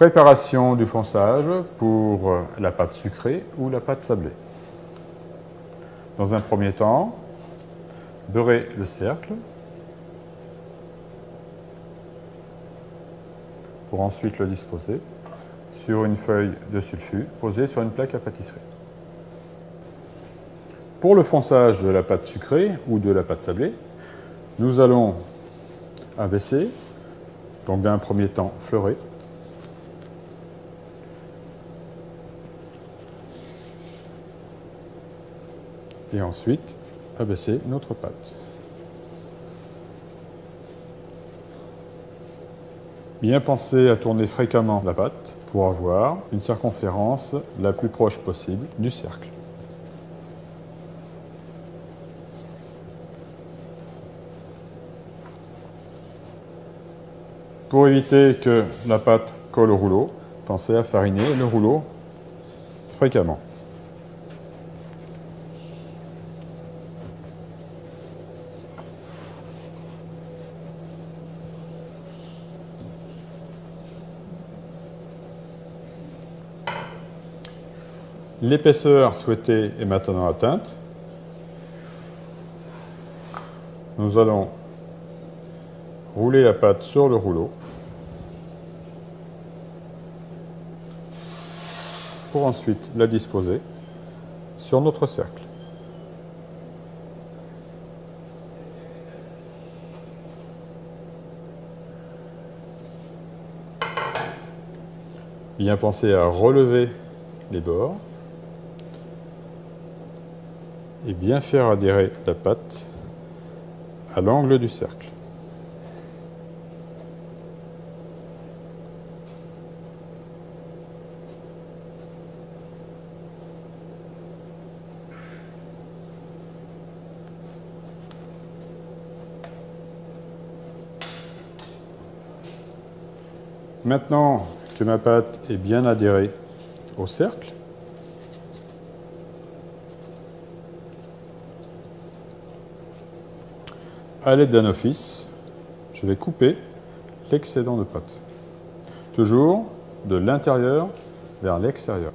Préparation du fonçage pour la pâte sucrée ou la pâte sablée. Dans un premier temps, beurrez le cercle pour ensuite le disposer sur une feuille de sulfure posée sur une plaque à pâtisserie. Pour le fonçage de la pâte sucrée ou de la pâte sablée, nous allons abaisser, donc d'un premier temps fleurer, et ensuite abaisser notre pâte. Bien penser à tourner fréquemment la pâte pour avoir une circonférence la plus proche possible du cercle. Pour éviter que la pâte colle au rouleau, pensez à fariner le rouleau fréquemment. L'épaisseur souhaitée est maintenant atteinte. Nous allons rouler la pâte sur le rouleau pour ensuite la disposer sur notre cercle. Bien penser à relever les bords et bien faire adhérer la pâte à l'angle du cercle. Maintenant que ma pâte est bien adhérée au cercle, à l'aide d'un office, je vais couper l'excédent de pâte. Toujours de l'intérieur vers l'extérieur.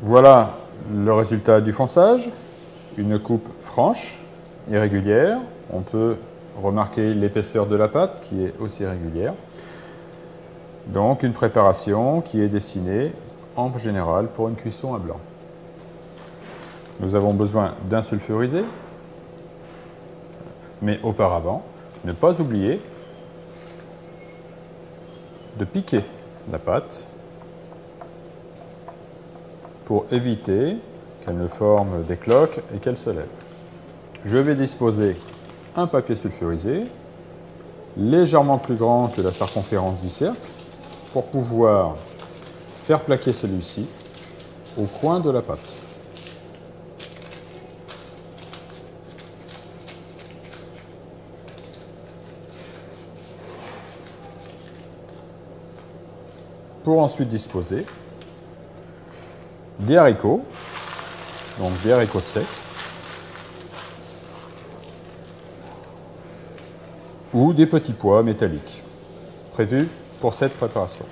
Voilà le résultat du fonçage, une coupe franche et régulière. On peut remarquer l'épaisseur de la pâte qui est aussi régulière. Donc une préparation qui est destinée en général pour une cuisson à blanc. Nous avons besoin d'un sulfurisé, mais auparavant, ne pas oublier de piquer la pâte pour éviter qu'elle ne forme des cloques et qu'elle se lève. Je vais disposer un papier sulfurisé légèrement plus grand que la circonférence du cercle pour pouvoir faire plaquer celui-ci au coin de la pâte. Pour ensuite disposer des haricots, donc des haricots secs, ou des petits pois métalliques, prévus pour cette préparation.